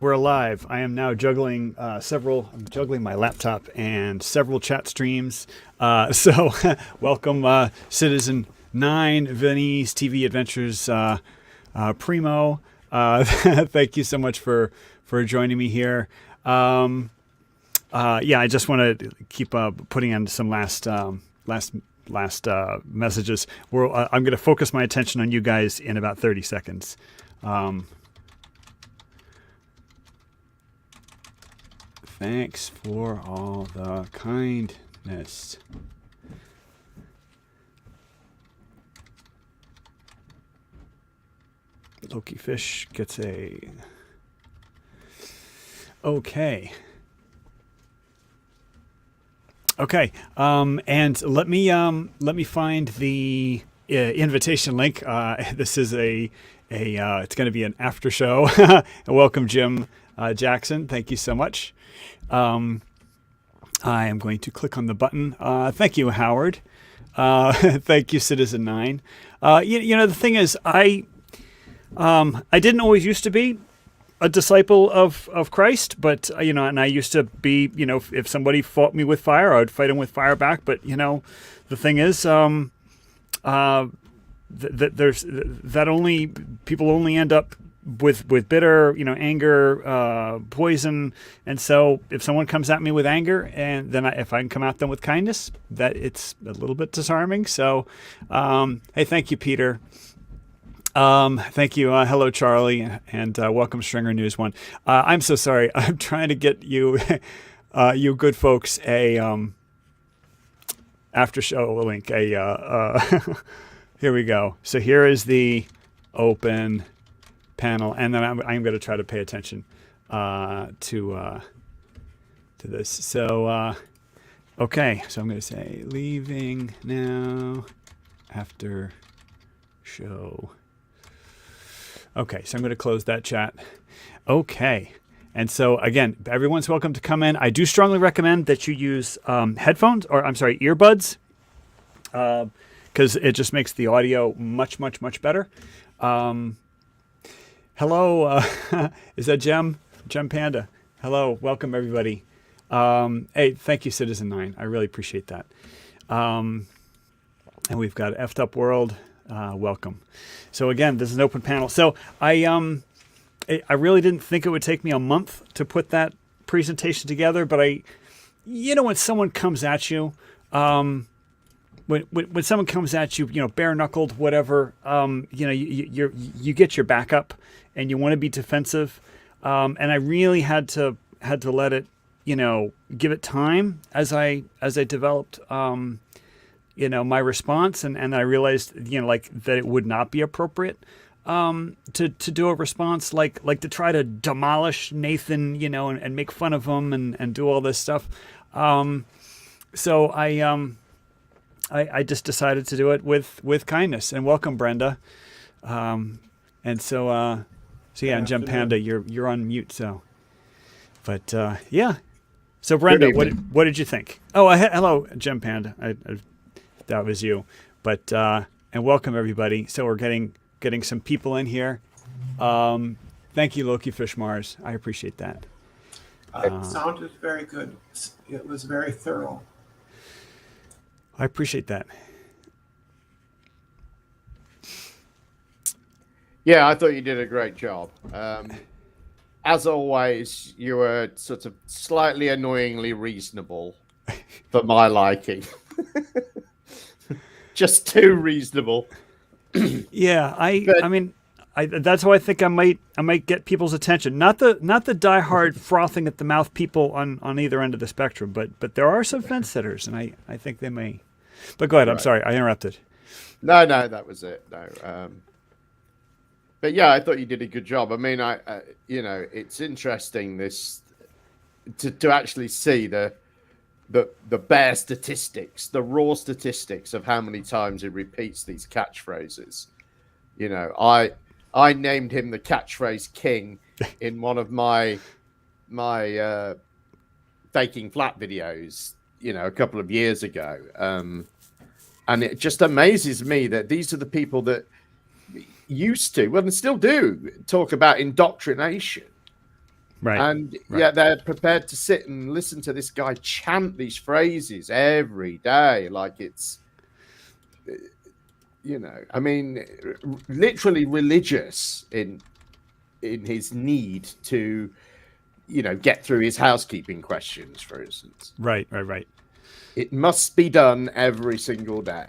We're alive. I am now juggling I'm juggling my laptop and several chat streams. So welcome, Citizen 9, Venice, TV Adventures, Primo. Thank you so much for joining me here. I just want to keep putting on some last messages. I'm going to focus my attention on you guys in about 30 seconds. Thanks for all the kindness. Loki Fish gets a... Okay. And let me find the invitation link. This is it's going to be an after show. Welcome, Jim Jackson. Thank you so much. I am going to click on the button. Thank you, Howard. Thank you, Citizen 9. The thing is, I didn't always used to be a disciple of Christ, but, and I used to be, if somebody fought me with fire, I would fight them with fire back. But, the thing is, people only end up with bitter, anger, poison. And so if someone comes at me with anger, and then if I can come at them with kindness, that it's a little bit disarming. So, hey, thank you, Peter. Thank you. Hello, Charlie, and welcome, Stringer News One. I'm so sorry. I'm trying to get you, you good folks, a after show link. Here we go. So here is the open panel, and then I'm going to try to pay attention to this. So okay. So I'm going to say leaving now. After show. Okay, so I'm going to close that chat. Okay, and so again, everyone's welcome to come in. I do strongly recommend that you use headphones, or I'm sorry, earbuds, because it just makes the audio much, much, much better. Hello, is that Gem Panda? Hello, welcome everybody. Hey, thank you, Citizen 9. I really appreciate that. And we've got Effed Up World. Welcome. So again, this is an open panel. So I really didn't think it would take me a month to put that presentation together, but when someone comes at you, when someone comes at you, bare knuckled, whatever, you get your backup, and you want to be defensive, and I really had to let it, give it time as I developed. My response, and I realized, that it would not be appropriate to do a response like to try to demolish Nathan, and make fun of him and do all this stuff. So I just decided to do it with kindness. And welcome, Brenda. And so yeah, and Gem Panda, you're on mute. So, but yeah. So Brenda, what did you think? Oh, hello, Gem Panda. That was you, but and welcome everybody. So we're getting some people in here. Thank you, Loki Fish Mars. I appreciate that. It sounded very good. It was very thorough. I appreciate that. Yeah, I thought you did a great job. As always, you were sort of slightly annoyingly reasonable for my liking. Just too reasonable. Yeah, I mean, that's how I think I might get people's attention. Not the diehard frothing at the mouth people on either end of the spectrum, but there are some fence sitters, and I think they may. But go ahead. Right. I'm sorry, I interrupted. No, that was it. No, but yeah, I thought you did a good job. I mean, it's interesting this to actually see the bare statistics, the raw statistics of how many times he repeats these catchphrases. I named him the catchphrase king in one of my faking flat videos, a couple of years ago. And it just amazes me that these are the people that used to, well, and still do, talk about indoctrination. Right. And Right. yet they're prepared to sit and listen to this guy chant these phrases every day, like it's, I mean, literally religious in his need to, get through his housekeeping questions, for instance. Right. Right. Right. It must be done every single day,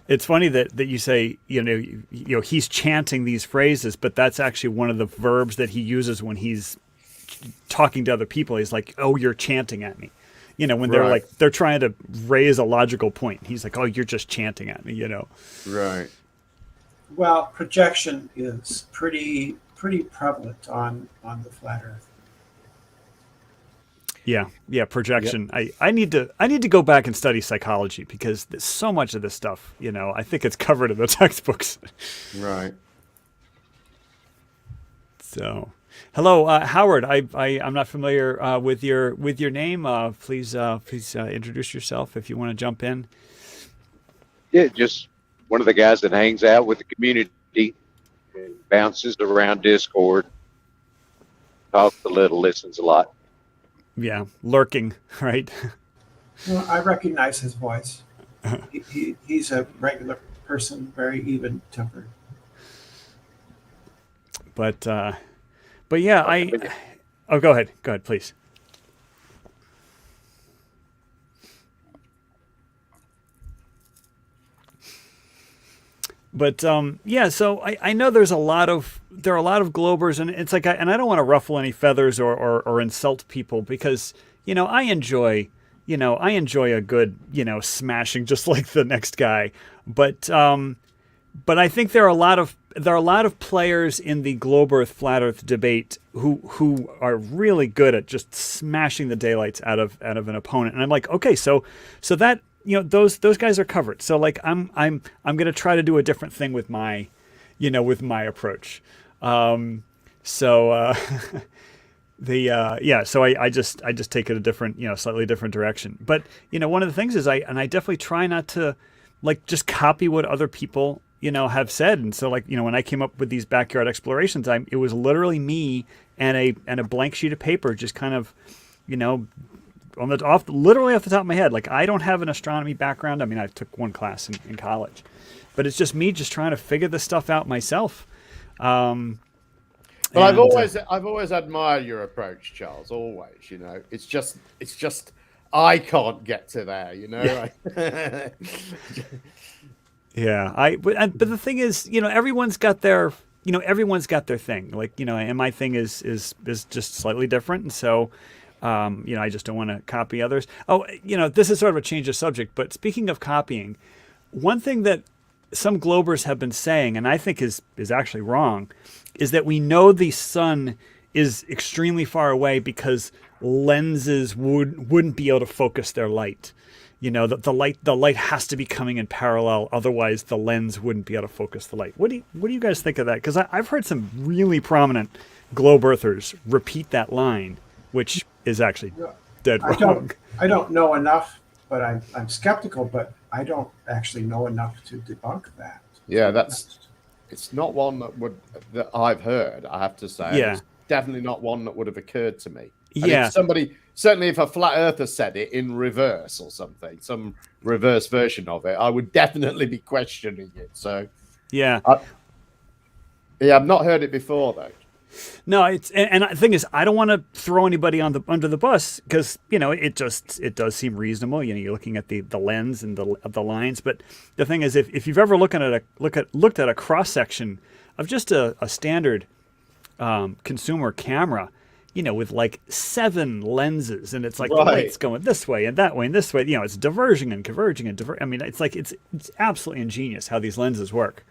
It's funny that you say, he's chanting these phrases, but that's actually one of the verbs that he uses when he's talking to other people. He's like, "Oh, you're chanting at me." When they're Right. they're trying to raise a logical point. He's like, "Oh, you're just chanting at me," Right. Well, projection is pretty prevalent on the flat Earth. Yeah, projection. Yep. I need to go back and study psychology because there's so much of this stuff, I think it's covered in the textbooks. Right. So, hello, Howard. I'm not familiar with your name. Please introduce yourself if you want to jump in. Yeah, just one of the guys that hangs out with the community and bounces around Discord, talks a little, listens a lot. Yeah, lurking, right? Well, I recognize his voice. He's a regular person, very even-tempered. But yeah, oh, go ahead, please. But yeah, so I know there are a lot of Globers, and it's like, and I don't want to ruffle any feathers or insult people because I enjoy a good smashing just like the next guy, but I think there are a lot of players in the globe Earth flat Earth debate who are really good at just smashing the daylights out of an opponent, and I'm like, okay, so that. Those guys are covered. So like I'm going to try to do a different thing with my approach. So I just take it a different, slightly different direction. But one of the things is I definitely try not to like just copy what other people have said. And so like when I came up with these backyard explorations, it was literally me and a blank sheet of paper, just kind of literally off the top of my head. Like, I don't have an astronomy background. I mean, I took one class in college, but it's just me just trying to figure this stuff out myself. Well, I've always admired your approach, Charles. Always, it's just I can't get to there, Yeah. Yeah, but the thing is, everyone's got their thing. Like, and my thing is just slightly different, and so. I just don't want to copy others. Oh, this is sort of a change of subject, but speaking of copying, one thing that some Globers have been saying, and I think is actually wrong, is that we know the sun is extremely far away because lenses wouldn't be able to focus their light. The light has to be coming in parallel, otherwise the lens wouldn't be able to focus the light. What do you guys think of that? Because I've heard some really prominent globe earthers repeat that line, which is actually dead wrong. I don't know enough, but I'm skeptical, but I don't actually know enough to debunk that. Yeah, it's not one that I've heard, I have to say. Yeah. It's definitely not one that would have occurred to me. Yeah. Certainly if a flat earther said it in reverse or something, some reverse version of it, I would definitely be questioning it. So yeah. I've not heard it before though. No, and the thing is, I don't want to throw anybody under the bus because it does seem reasonable. You're looking at the lens and the lines, but the thing is, if you've ever looked at a cross section of just a standard consumer camera, with like 7 lenses, and it's like the light's going this way and that way and this way. It's diverging and converging and I mean, it's like it's absolutely ingenious how these lenses work,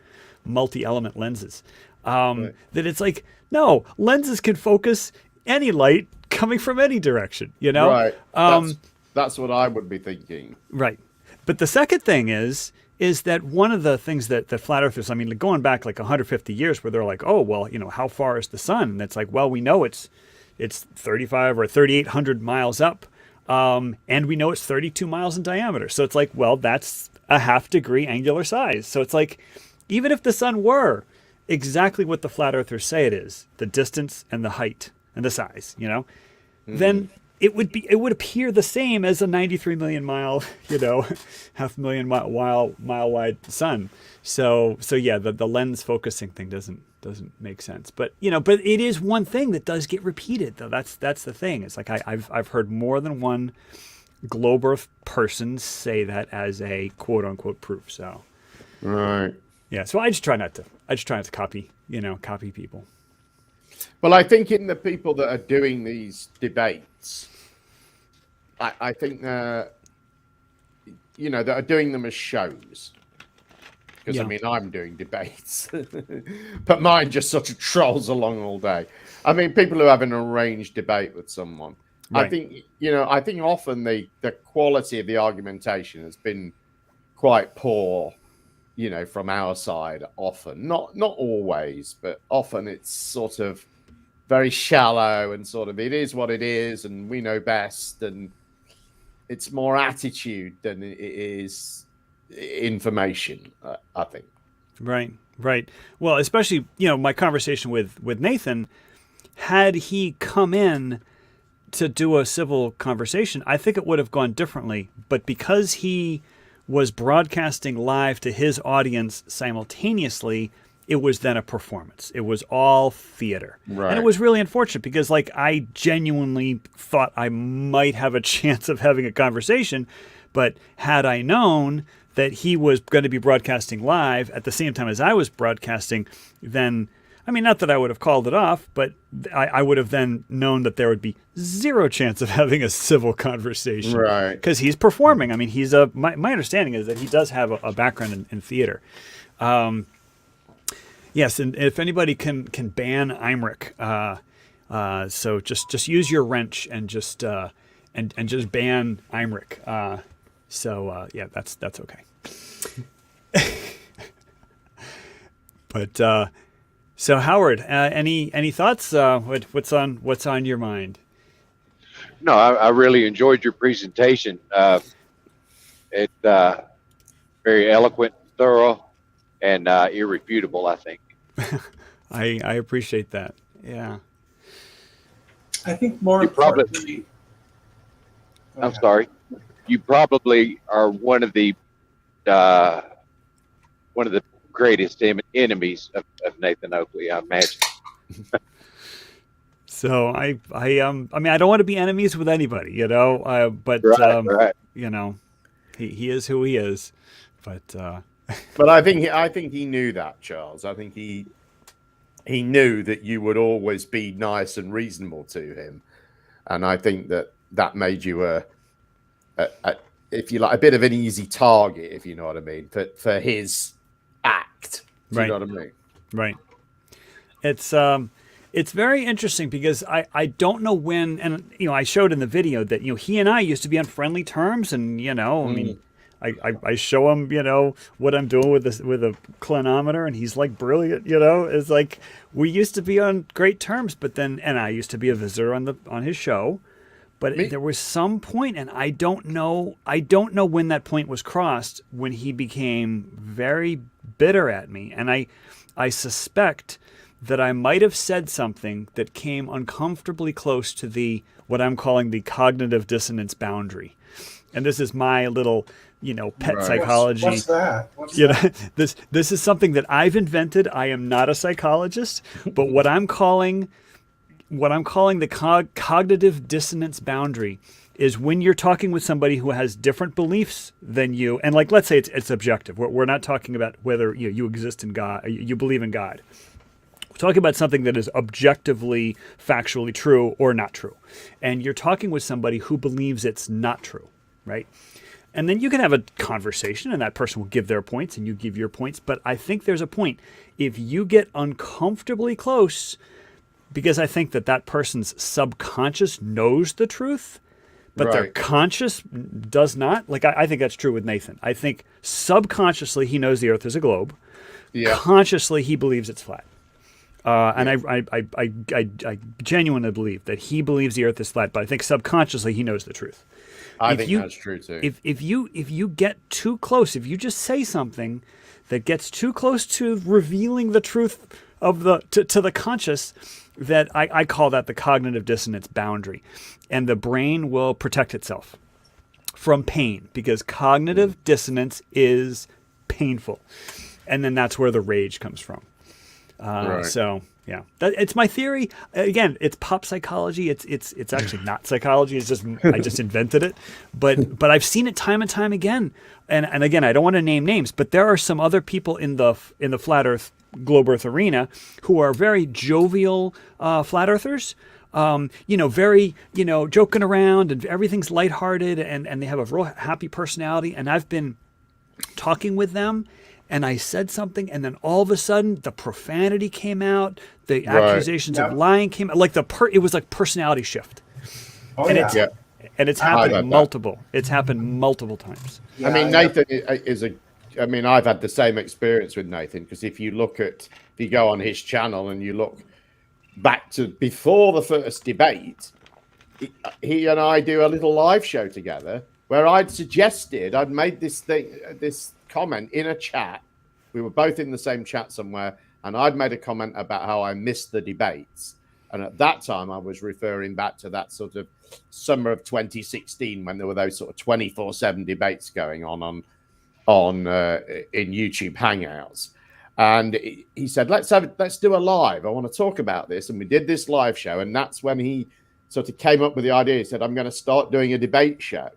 multi-element lenses. That it's like, no, lenses can focus any light coming from any direction, Right. That's what I would be thinking. Right. But the second thing is that one of the things that flat earthers, I mean, going back like 150 years where they're like, oh, well, how far is the sun? And it's like, well, we know it's 35 or 3,800 miles up. And we know it's 32 miles in diameter. So it's like, well, that's a half degree angular size. So it's like, even if the sun were exactly what the flat earthers say it is, the distance and the height and the size, then it would appear the same as a 93 million mile, half million mile wide sun. So yeah, the lens focusing thing doesn't make sense. But but it is one thing that does get repeated though. That's the thing. It's like I've heard more than one globe Earth person say that as a quote unquote proof. So Right. yeah, so I just try not to copy people. Well, I think in the people that are doing these debates, I think that are doing them as shows. Because I mean, I'm doing debates, but mine just sort of trolls along all day. I mean, people who have an arranged debate with someone. Right. I think often the quality of the argumentation has been quite poor. From our side, often not always, but often it's sort of very shallow and sort of it is what it is, and we know best, and it's more attitude than it is information. I think. Right. Well, especially my conversation with Nathan, had he come in to do a civil conversation, I think it would have gone differently. But because he was broadcasting live to his audience simultaneously, it was then a performance. It was all theater. Right. And it was really unfortunate because I genuinely thought I might have a chance of having a conversation, but had I known that he was going to be broadcasting live at the same time as I was broadcasting, then, I mean, not that I would have called it off, but I would have then known that there would be zero chance of having a civil conversation. Right. Because he's performing. I mean, my understanding is that he does have a background in theater. Yes, and if anybody can ban Imric, so just use your wrench and just ban Imric. Yeah, that's okay. But so Howard, any thoughts? What's on your mind? No, I really enjoyed your presentation. It very eloquent, thorough, and irrefutable, I think. I appreciate that. Yeah. I think more importantly. I'm sorry. You probably are one of the greatest enemies of Nathan Oakley, I imagine. So I mean, I don't want to be enemies with anybody, but right. he is who he is, but I think he knew that, Charles. I think he knew that you would always be nice and reasonable to him, and I think that made you a if you like, a bit of an easy target, if you know what I mean, for his act. Do you know what I mean? Right. It's very interesting because I don't know when, and I showed in the video that he and I used to be on friendly terms, and I mean, I show him what I'm doing with a clinometer, and he's like brilliant. It's like we used to be on great terms, but then, and I used to be a visitor on his show. But there was some point, and I don't know when that point was crossed, when he became very bitter at me. And I suspect that I might have said something that came uncomfortably close to what I'm calling the cognitive dissonance boundary. And this is my little, pet psychology. What's that? This is something that I've invented. I am not a psychologist, but what I'm calling the cognitive dissonance boundary is when you're talking with somebody who has different beliefs than you, and let's say it's objective. We're not talking about whether you exist in God, you believe in God. We're talking about something that is objectively, factually true or not true, and you're talking with somebody who believes it's not true, right? And then you can have a conversation, and that person will give their points, and you give your points. But I think there's a point. If you get uncomfortably close, because I think that person's subconscious knows the truth, but their conscious does not. I think that's true with Nathan. I think subconsciously he knows the Earth is a globe. Yeah. Consciously he believes it's flat. And I genuinely believe that he believes the Earth is flat, but I think subconsciously he knows the truth. I think that's true too. If you get too close, if you just say something that gets too close to revealing the truth of to the conscious, that I call that the cognitive dissonance boundary. And the brain will protect itself from pain, because cognitive dissonance is painful. And then that's where the rage comes from. Right. So yeah, it's my theory. Again, it's pop psychology. It's actually not psychology. It's just I just invented it. But I've seen it time and time again. And again, I don't want to name names, but there are some other people in the flat Earth, globe Earth arena who are very jovial flat earthers. Very, joking around, and everything's lighthearted, and they have a real happy personality. And I've been talking with them, and I said something, and then all of a sudden the profanity came out, the accusations of lying came out, it was like personality shift. Oh, and yeah. It's happened multiple. It's happened multiple times. Yeah, I mean, Nathan I've had the same experience with Nathan, because if you go on his channel and you look back to before the first debate, he and I do a little live show together where I'd made this comment in a chat. We were both in the same chat somewhere, and I'd made a comment about how I missed the debates. And at that time, I was referring back to that sort of summer of 2016 when there were those sort of 24/7 debates going on in YouTube Hangouts. And he said, let's do a live. I want to talk about this. And we did this live show. And that's when he sort of came up with the idea. He said, I'm going to start doing a debate show.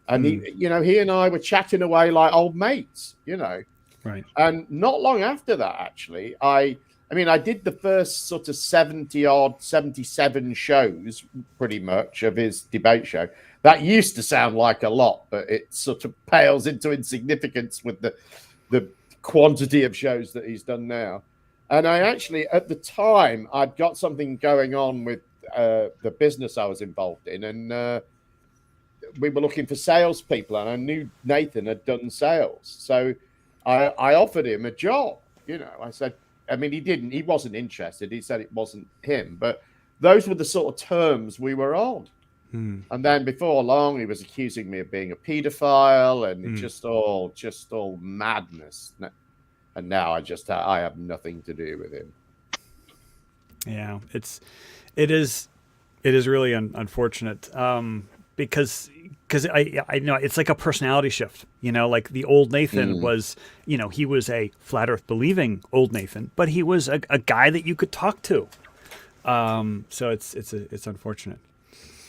And he and I were chatting away like old mates, Right. And not long after that, actually, I did the first sort of 77 shows pretty much of his debate show. That used to sound like a lot, but it sort of pales into insignificance with the quantity of shows that he's done now. And I actually, at the time, I'd got something going on with the business I was involved in, and we were looking for salespeople, and I knew Nathan had done sales. So I offered him a job. I said, he wasn't interested. He said it wasn't him, but those were the sort of terms we were on. And then before long, he was accusing me of being a pedophile, and it just all madness. And now I have nothing to do with him. Yeah, it is really unfortunate, because I know it's like a personality shift. Like the old Nathan was, he was a flat Earth believing old Nathan, but he was a guy that you could talk to. So it's unfortunate.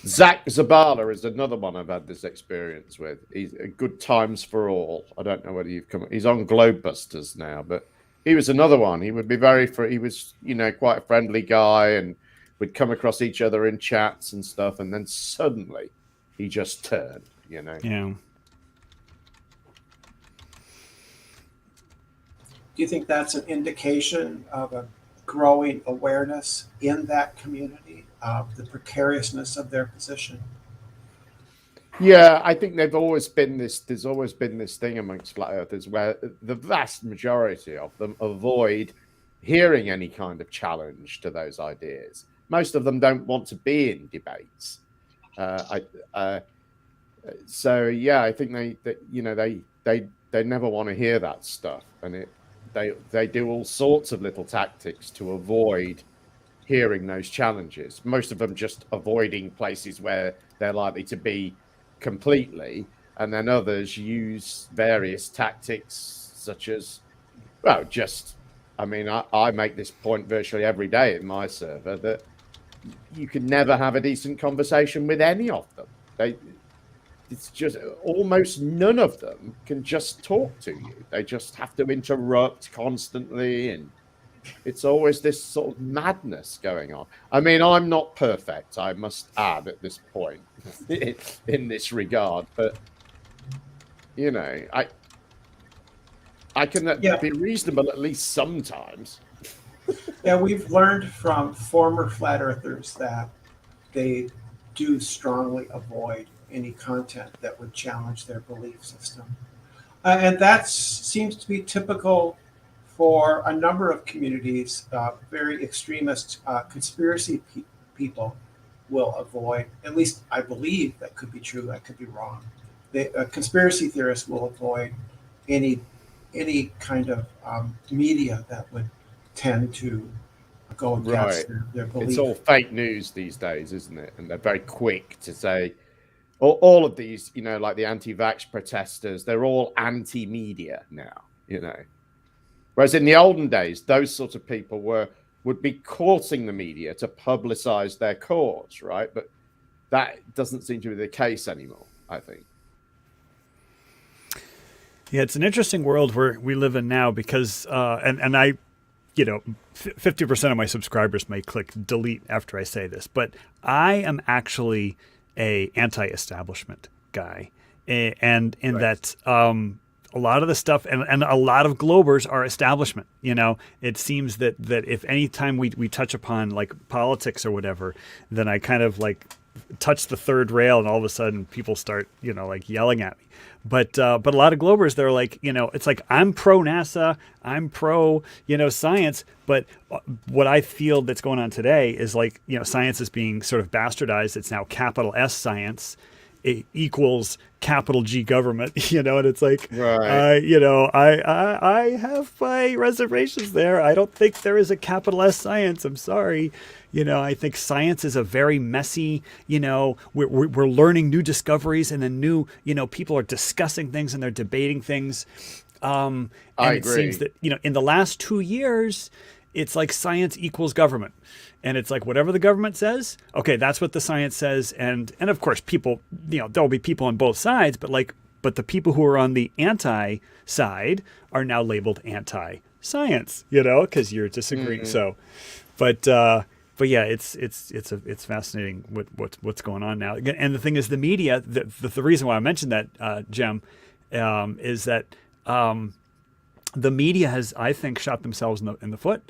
Zach Zabala is another one I've had this experience with. He's a Good Times for All. I don't know whether you've come. He's on Globebusters now, but he was another one. He would be he was, quite a friendly guy, and we'd come across each other in chats and stuff, and then suddenly he just turned, Yeah. Do you think that's an indication of a growing awareness in that community of the precariousness of their position? Yeah, I think there's always been this thing amongst flat earthers where the vast majority of them avoid hearing any kind of challenge to those ideas. Most of them don't want to be in debates. So yeah, I think they never want to hear that stuff, and they do all sorts of little tactics to avoid hearing those challenges. Most of them just avoiding places where they're likely to be completely, and then others use various tactics such as, I make this point virtually every day in my server that you can never have a decent conversation with any of them. It's just almost none of them can just talk to you. They just have to interrupt constantly, and it's always this sort of madness going on. I'm not perfect, I must add at this point in this regard, but I can be reasonable at least sometimes. Yeah, we've learned from former flat earthers that they do strongly avoid any content that would challenge their belief system. And that seems to be typical for a number of communities. Very extremist conspiracy people will avoid, at least I believe that could be true, I could be wrong. The conspiracy theorists will avoid any any kind of media that would tend to go against Right. their belief. It's all fake news these days, isn't it? And they're very quick to say, all of these, like the anti-vax protesters, they're all anti-media now. Whereas in the olden days, those sort of people would be courting the media to publicize their cause, right? But that doesn't seem to be the case anymore, I think. Yeah, it's an interesting world where we live in now because, and I, 50% of my subscribers may click delete after I say this, but I am actually a anti-establishment guy, and in that a lot of the stuff and a lot of Globers are establishment. It seems that if any time we touch upon like politics or whatever, then I kind of like touch the third rail, and all of a sudden people start like yelling at me. But a lot of Globers, they're like, it's like, I'm pro NASA, I'm pro science, but what I feel that's going on today is like science is being sort of bastardized. It's now capital S science. It equals capital G government, and it's like, right. I have my reservations there. I don't think there is a capital S science. I'm sorry. I think science is a very messy, we're learning new discoveries, and then new, people are discussing things and they're debating things. And I it agree. seems that, in the last 2 years, it's like science equals government. And it's like whatever the government says, okay, that's what the science says. And of course, people, there'll be people on both sides, but the people who are on the anti side are now labeled anti-science, because you're disagreeing. Mm-hmm. So, but yeah, it's fascinating what's going on now. And the thing is, the media. The reason why I mentioned that, Jem, is that the media has, I think, shot themselves in the foot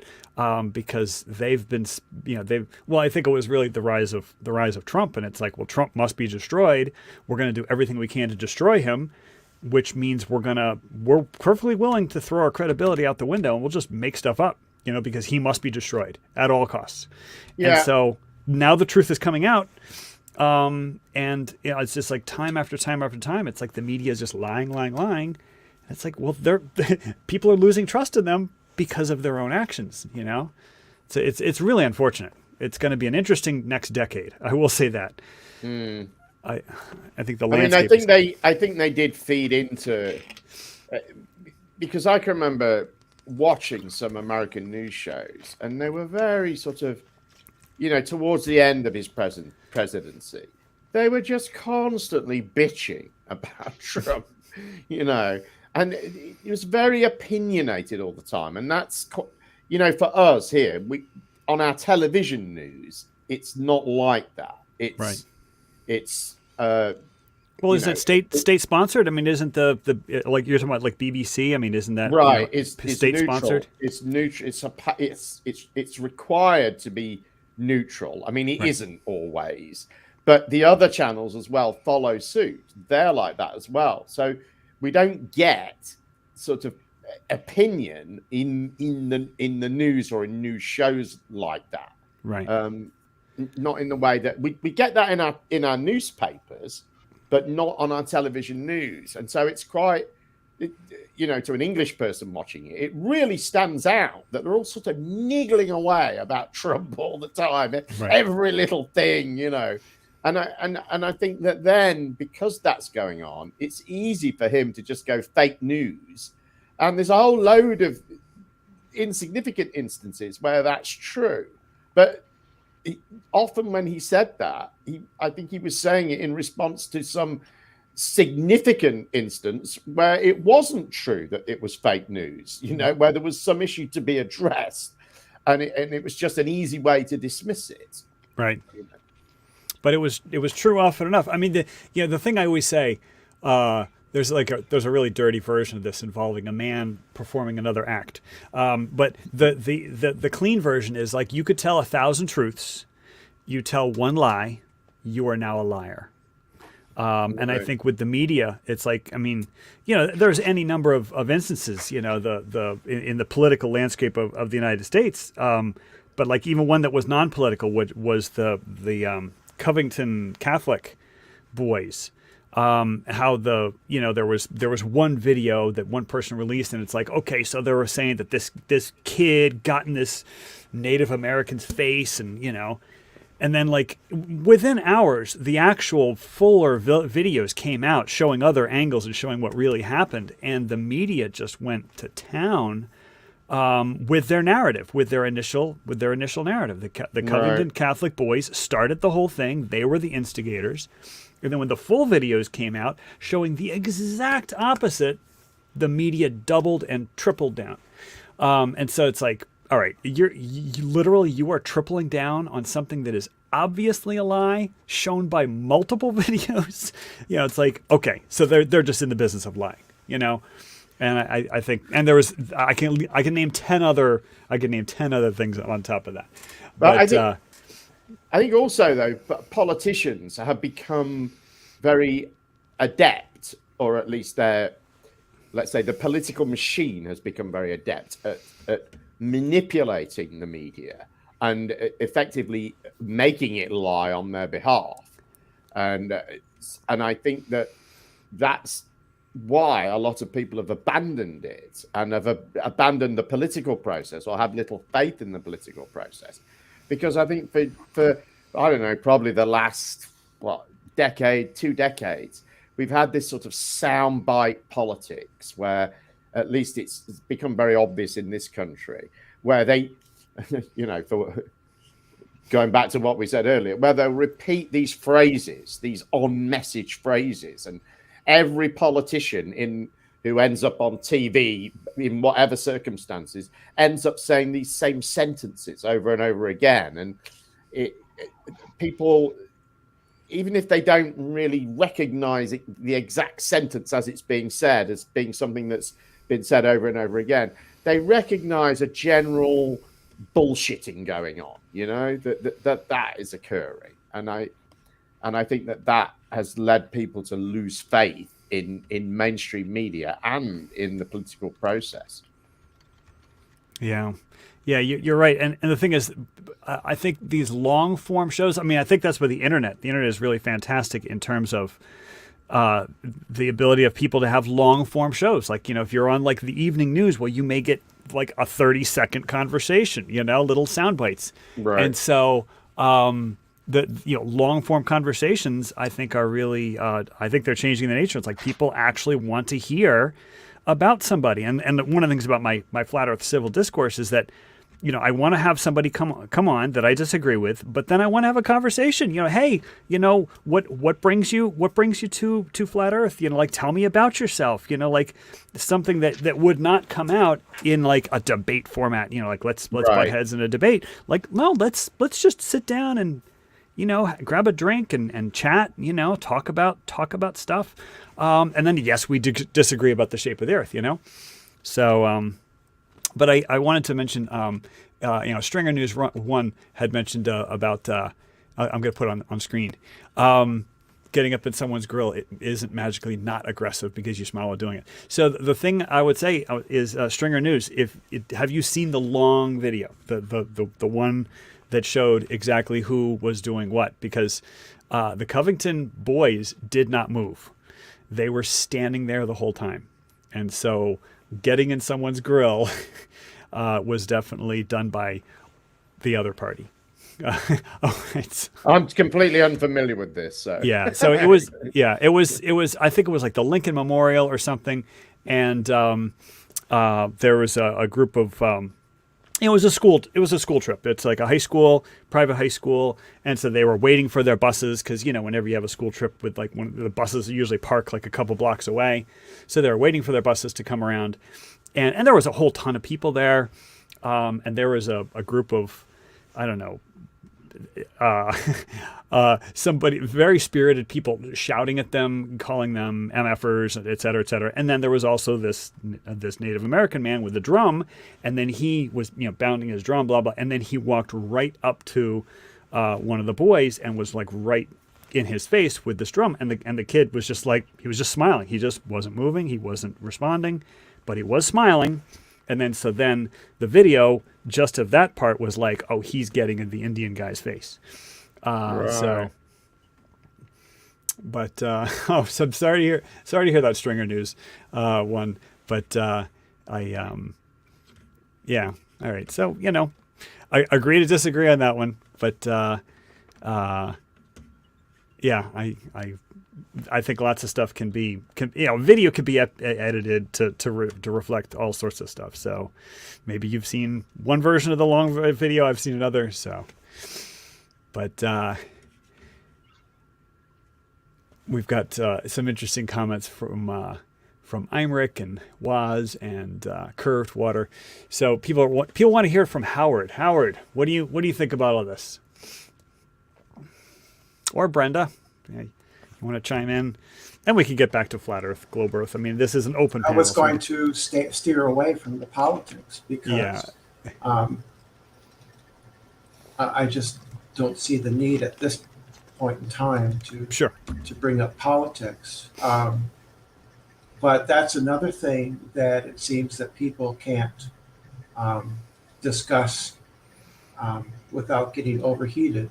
because they've been, I think it was really the rise of Trump, and it's like, well, Trump must be destroyed. We're going to do everything we can to destroy him, which means we're perfectly willing to throw our credibility out the window, and we'll just make stuff up, because he must be destroyed at all costs. Yeah. And so now the truth is coming out. And it's just like time after time after time. It's like the media is just lying. It's like, well, people are losing trust in them because of their own actions, So it's really unfortunate. It's going to be an interesting next decade. I will say that. I think the landscape. I think they did feed into because I can remember watching some American news shows, and they were very sort of, towards the end of his presidency, they were just constantly bitching about Trump, and it was very opinionated all the time. And that's, for us here, on our television news, it's not like that. It's right. It's well, is it state sponsored? I mean, isn't the like you're talking about like BBC? I mean, isn't that right? It's state neutral. sponsored. It's neutral. It's required to be neutral. I mean, it Right. isn't always, but the other channels as well follow suit. They're like that as well. So we don't get sort of opinion in the news or in news shows like that. Right. Not in the way that we get that in our newspapers, but not on our television news. And so it's quite, to an English person watching it, it really stands out that they're all sort of niggling away about Trump all the time, Right. every little thing, And I think that then, because that's going on, it's easy for him to just go fake news. And there's a whole load of insignificant instances where that's true. But often when he said that, I think he was saying it in response to some significant instance where it wasn't true that it was fake news, where there was some issue to be addressed. And it was just an easy way to dismiss it. Right. But it was true often enough. I mean, the thing I always say, there's a really dirty version of this involving a man performing another act. But the clean version is like, you could tell 1,000 truths, you tell one lie, you are now a liar. And I think with the media, it's like, I mean, there's any number of instances, in the political landscape of the United States. But like even one that was non-political was the Covington Catholic boys. how there was one video that one person released, and it's like, okay, so they were saying that this kid got in this Native American's face, and and then like within hours, the actual fuller videos came out showing other angles and showing what really happened, and the media just went to town with their narrative, with their initial narrative. The Covington Catholic boys started the whole thing; they were the instigators. And then when the full videos came out showing the exact opposite, the media doubled and tripled down. And so it's like, all right, you are tripling down on something that is obviously a lie, shown by multiple videos. It's like, okay, so they're just in the business of lying, And I think, and there was, I can name 10 other things on top of that. But I think also, though, politicians have become very adept, or at least let's say the political machine has become very adept at manipulating the media and effectively making it lie on their behalf. And I think that's why a lot of people have abandoned it and have abandoned the political process, or have little faith in the political process. Because I think for I don't know, probably the last, decade, 2 decades, we've had this sort of soundbite politics where, at least it's become very obvious in this country, where they, for going back to what we said earlier, where they'll repeat these phrases, these on-message phrases, and every politician who ends up on TV in whatever circumstances ends up saying these same sentences over and over again. And people, even if they don't really recognize the exact sentence as it's being said, as being something that's been said over and over again, they recognize a general bullshitting going on, that is occurring. And I think that has led people to lose faith in mainstream media and in the political process. Yeah, you're right. And the thing is, I think these long form shows, I think that's where the internet is really fantastic in terms of the ability of people to have long form shows. Like, if you're on like the evening news, well, you may get like a 30-second conversation, little sound bites. Right. And so, the long form conversations, I think, are really I think they're changing the nature. It's like people actually want to hear about somebody, and one of the things about my flat earth civil discourse is that I want to have somebody come on that I disagree with, but then I want to have a conversation. Hey, what brings you to flat earth? Like, tell me about yourself. Like something that would not come out in like a debate format. Like let's butt heads in a debate. Like, no, let's just sit down and grab a drink and chat, talk about stuff. And then, yes, we disagree about the shape of the earth, So, but I wanted to mention, Stringer News 1 had mentioned about, I'm going to put on screen, getting up in someone's grill. It isn't magically not aggressive because you smile while doing it. So the thing I would say is Stringer News, have you seen the long video, the one that showed exactly who was doing what? Because the Covington boys did not move. They were standing there the whole time. And so getting in someone's grill was definitely done by the other party. I'm completely unfamiliar with this. So. Yeah, so it was, I think it was like the Lincoln Memorial or something. And there was a group of, it was a school trip. It's like a private high school. And so they were waiting for their buses because, whenever you have a school trip with like the buses usually park like a couple blocks away. So they were waiting for their buses to come around. And there was a whole ton of people there. And there was a group of, I don't know, somebody, very spirited people shouting at them, calling them MFers, et cetera, et cetera. And then there was also this Native American man with a drum, and then he was, pounding his drum, blah, blah. And then he walked right up to one of the boys and was like right in his face with this drum. And the kid was just like, he was just smiling. He just wasn't moving. He wasn't responding, but he was smiling. And then the video just of that part was like, oh, he's getting in the Indian guy's face. Right. So But so I'm sorry to hear that Stringer news one. But yeah, all right. So I agree to disagree on that one. But yeah, I think lots of stuff can video can be edited to reflect all sorts of stuff. So maybe you've seen one version of the long video, I've seen another. So, but we've got some interesting comments from Imric and Waz and Curved Water. So people want to hear from Howard. Howard, what do you think about all this? Or Brenda, you want to chime in? And we can get back to flat Earth, globe Earth. I mean, this is an open panel. I was going to steer away from the politics because I just don't see the need at this point in time to bring up politics. But that's another thing that it seems that people can't discuss without getting overheated.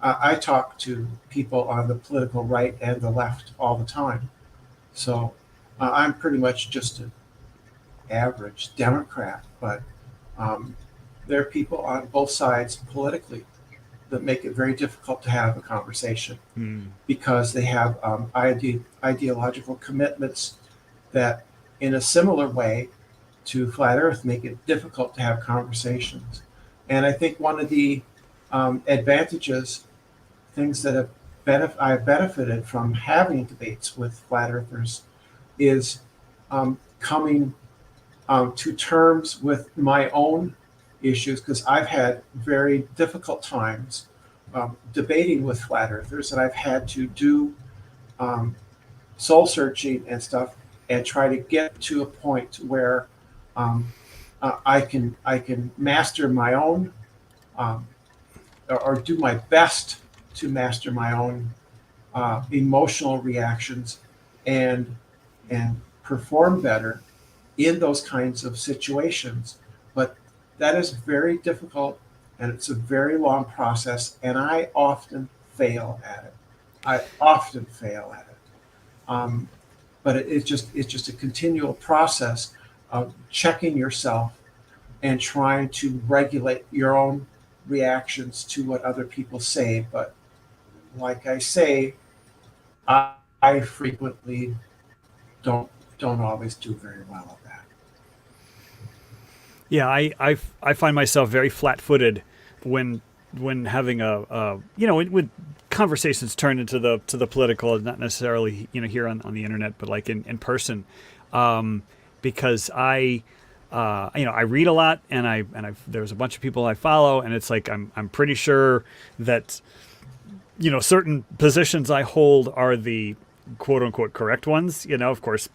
I talk to people on the political right and the left all the time. So I'm pretty much just an average Democrat, but there are people on both sides politically that make it very difficult to have a conversation because they have ideological commitments that in a similar way to flat Earth make it difficult to have conversations. And I think one of the advantages, things that I've benefited from having debates with flat earthers is coming to terms with my own issues, because I've had very difficult times debating with flat earthers, and I've had to do soul searching and stuff and try to get to a point where I can master my own or do my best to master my own emotional reactions and perform better in those kinds of situations. But that is very difficult, and it's a very long process, and I often fail at it. But it's just a continual process of checking yourself and trying to regulate your own reactions to what other people say. But like I say, I frequently don't always do very well at that. Yeah, I find myself very flat-footed when having when conversations turn into the political, not necessarily here on the internet, but like in person, because I read a lot, and there's a bunch of people I follow, and it's like I'm pretty sure that certain positions I hold are the quote unquote correct ones. Of course,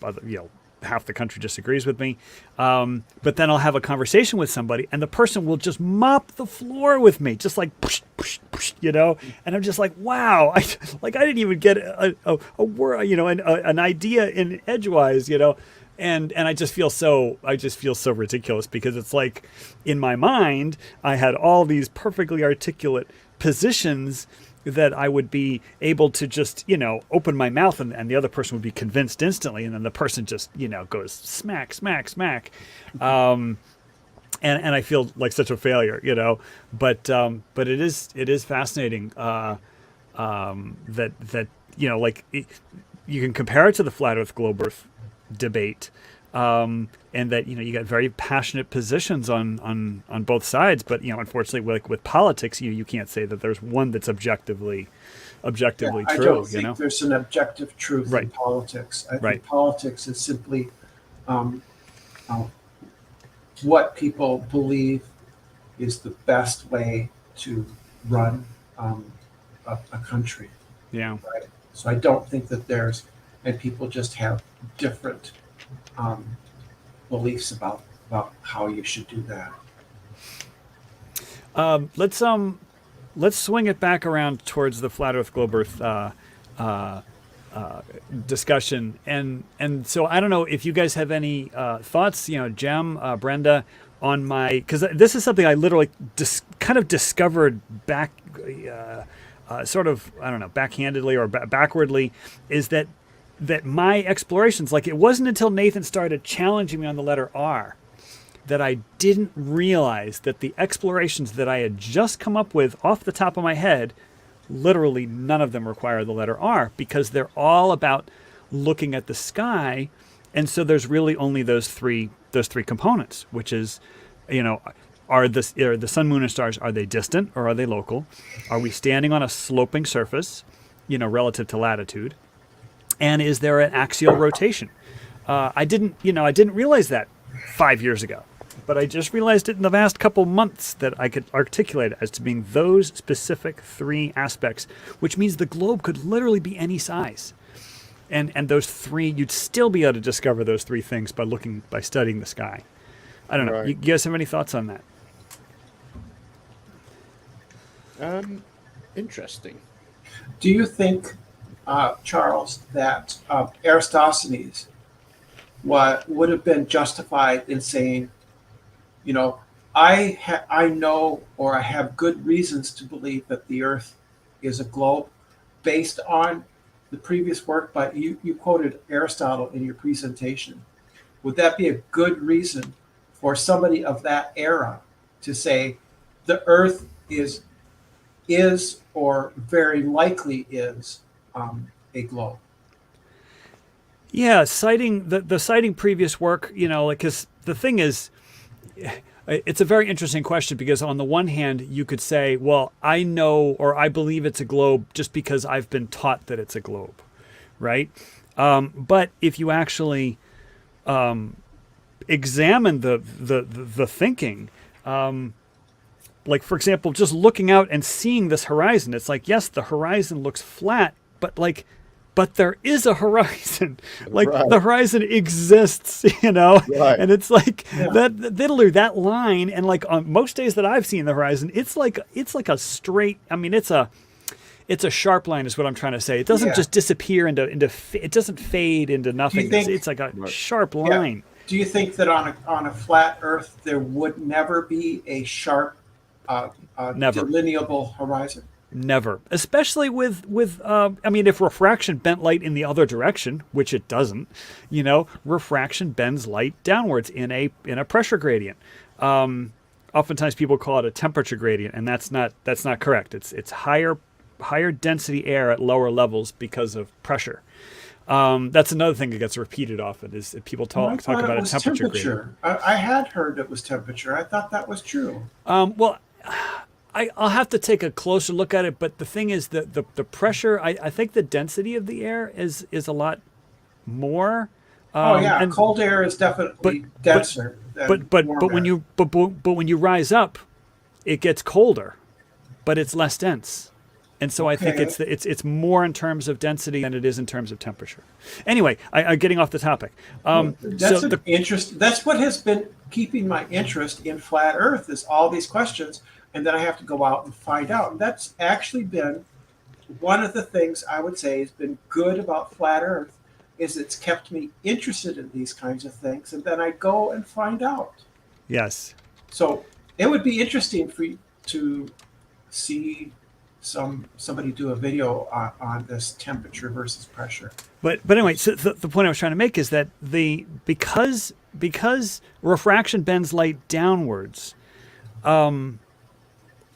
half the country disagrees with me. But then I'll have a conversation with somebody, and the person will just mop the floor with me, just like, and I'm just like, wow, I didn't even get a word, an idea in edgewise, and I just feel so ridiculous, because it's like in my mind I had all these perfectly articulate positions that I would be able to just, open my mouth and the other person would be convinced instantly. And then the person just, goes smack, smack, smack. And I feel like such a failure, but it is fascinating, that you can compare it to the flat Earth, globe Earth debate. And that, you got very passionate positions on both sides, but, unfortunately, with politics, you can't say that there's one that's objectively true. I don't think there's an objective truth in politics. I think politics is simply what people believe is the best way to run a country. Yeah. Right? So I don't think that and people just have different beliefs about how you should do that. Let's swing it back around towards the flat Earth, globe Earth discussion, and so I don't know if you guys have any thoughts, Jem, Brenda, on because this is something I literally kind of discovered back sort of, I don't know, backhandedly or backwardly, is that my explorations, like it wasn't until Nathan started challenging me on the letter R that I didn't realize that the explorations that I had just come up with off the top of my head, literally none of them require the letter R, because they're all about looking at the sky. And so there's really only those three components, which is, are the sun, moon, and stars, are they distant or are they local? Are we standing on a sloping surface, relative to latitude? And is there an axial rotation? I didn't realize that 5 years ago, but I just realized it in the last couple months that I could articulate it as to being those specific three aspects, which means the globe could literally be any size. And those three, you'd still be able to discover those three things by studying the sky. I don't know. Right. You guys have any thoughts on that? Interesting. Do you think, Charles, that Aristophanes would have been justified in saying, I know, or I have good reasons to believe that the Earth is a globe based on the previous work, but you quoted Aristotle in your presentation. Would that be a good reason for somebody of that era to say the Earth is or very likely is a globe? Yeah, citing citing previous work, because the thing is, it's a very interesting question, because on the one hand, you could say, well, I know or I believe it's a globe just because I've been taught that it's a globe, right? But if you actually examine the thinking, like, for example, just looking out and seeing this horizon, it's like, yes, the horizon looks flat, but there is a horizon. Like, Right. the horizon exists, Right. and it's like Yeah. that line. And like on most days that I've seen the horizon, it's like a straight, it's a sharp line is what I'm trying to say. It doesn't Yeah. just disappear it doesn't fade into nothing. think- It's like a Right. sharp Yeah. line. Do you think that on a flat Earth there would never be a sharp, Never. delineable horizon? Never, especially with if refraction bent light in the other direction, which it doesn't, refraction bends light downwards in a pressure gradient. Oftentimes people call it a temperature gradient, and that's not correct. It's higher density air at lower levels because of pressure. That's another thing that gets repeated often is people I talk thought about it a was temperature gradient. I had heard it was temperature. I thought that was true. Well, I'll have to take a closer look at it, but the thing is that the pressure, I think the density of the air is a lot more. And- cold air is definitely denser. than but warm when air. when you rise up, it gets colder, but it's less dense. And so I think Okay. it's more in terms of density than it is in terms of temperature. Anyway, I'm getting off the topic. That's what has been keeping my interest in flat Earth is all these questions, and then I have to go out and find out. And that's actually been one of the things I would say has been good about flat Earth is it's kept me interested in these kinds of things, and then I go and find out. Yes. So it would be interesting for you to see somebody do a video on this temperature versus pressure. But anyway, so the point I was trying to make is that because refraction bends light downwards,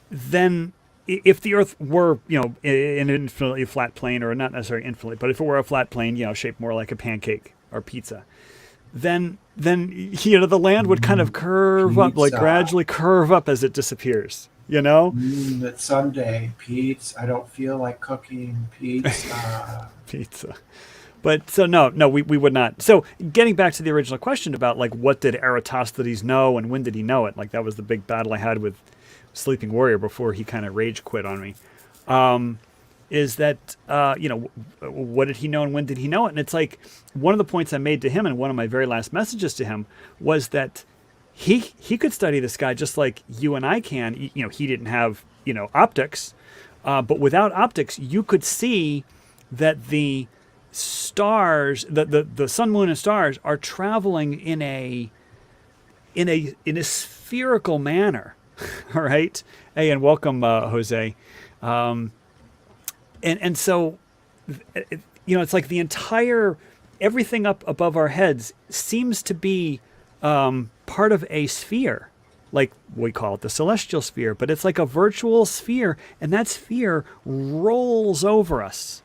then if the Earth were in an infinitely flat plane, or not necessarily infinitely, but if it were a flat plane, shaped more like a pancake or pizza, then the land would kind of curve up, like Pizza. gradually curve up as it disappears. It's Sunday, pizza. I don't feel like cooking pizza. Pizza. But so no, we would not. So getting back to the original question about like what did Eratosthenes know and when did he know it? Like that was the big battle I had with Sleeping Warrior before he kind of rage quit on me. Is that what did he know and when did he know it? And it's like one of the points I made to him in one of my very last messages to him was that he could study the sky just like you and I can. He didn't have optics, but without optics, you could see that the stars, the sun, moon, and stars are traveling in a spherical manner. All right. Hey, and welcome, Jose. And so, it's like the entire everything up above our heads seems to be part of a sphere, like we call it the celestial sphere, but it's like a virtual sphere, and that sphere rolls over us.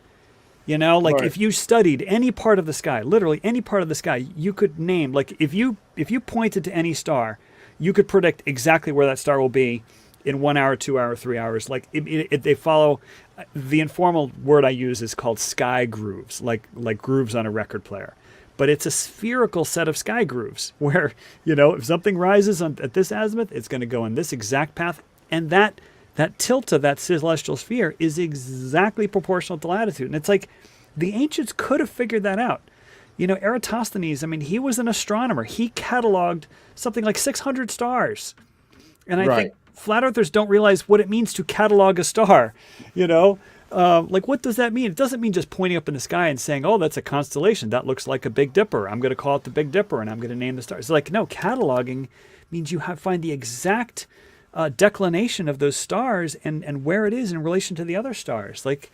Like Right. if you studied any part of the sky, literally any part of the sky, you could name, like if you pointed to any star, you could predict exactly where that star will be in 1 hour, 2 hour, 3 hours. Like they follow, the informal word I use is called sky grooves, like grooves on a record player. But it's a spherical set of sky grooves where, if something rises at this azimuth, it's going to go in this exact path. And that tilt of that celestial sphere is exactly proportional to latitude. And it's like the ancients could have figured that out. Eratosthenes, he was an astronomer. He cataloged something like 600 stars. And I think flat earthers don't realize what it means to catalog a star. Like, what does that mean? It doesn't mean just pointing up in the sky and saying, oh, that's a constellation. That looks like a Big Dipper. I'm going to call it the Big Dipper, and I'm going to name the stars. It's like, no, cataloging means you find the exact declination of those stars and where it is in relation to the other stars. Like,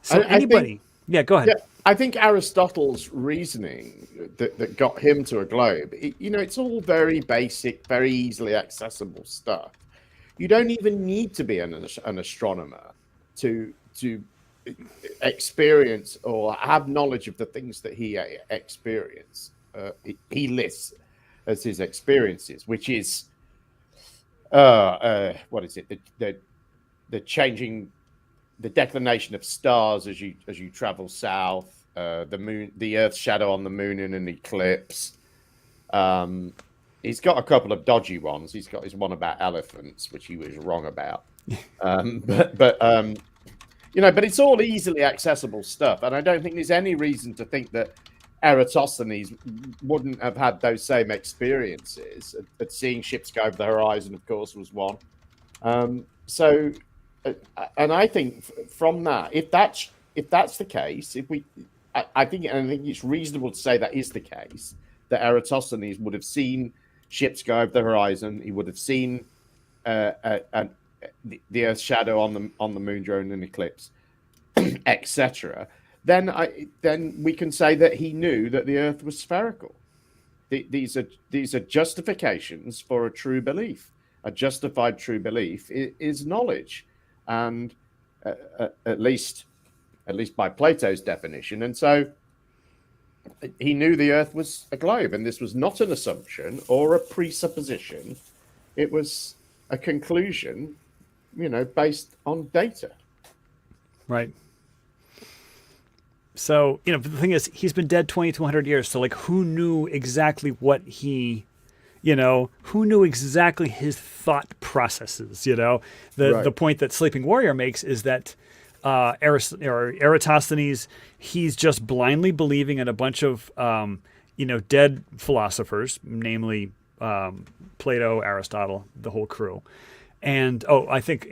so I anybody... Yeah, go ahead. Yeah, I think Aristotle's reasoning that got him to a globe, it's all very basic, very easily accessible stuff. You don't even need to be an astronomer to experience or have knowledge of the things that he experienced. He lists as his experiences, which is what is it? The changing, the declination of stars as you travel south, the moon, the Earth's shadow on the moon in an eclipse. He's got a couple of dodgy ones. He's got his one about elephants, which he was wrong about. But it's all easily accessible stuff, and I don't think there's any reason to think that Eratosthenes wouldn't have had those same experiences. At seeing ships go over the horizon, of course, was one. And I think from that, if that's the case, I think it's reasonable to say that is the case, that Eratosthenes would have seen ships go over the horizon. He would have seen the Earth's shadow on the moon during an eclipse, etc. Then we can say that he knew that the Earth was spherical. These are justifications for a true belief. A justified true belief is knowledge. And at least by Plato's definition. And so he knew the Earth was a globe, and this was not an assumption or a presupposition. It was a conclusion, based on data. Right. So, the thing is, he's been dead 2,200 years. So, like, who knew exactly what he... who knew exactly his thought processes? The point that Sleeping Warrior makes is that Eratosthenes, he's just blindly believing in a bunch of, dead philosophers, namely Plato, Aristotle, the whole crew. And I think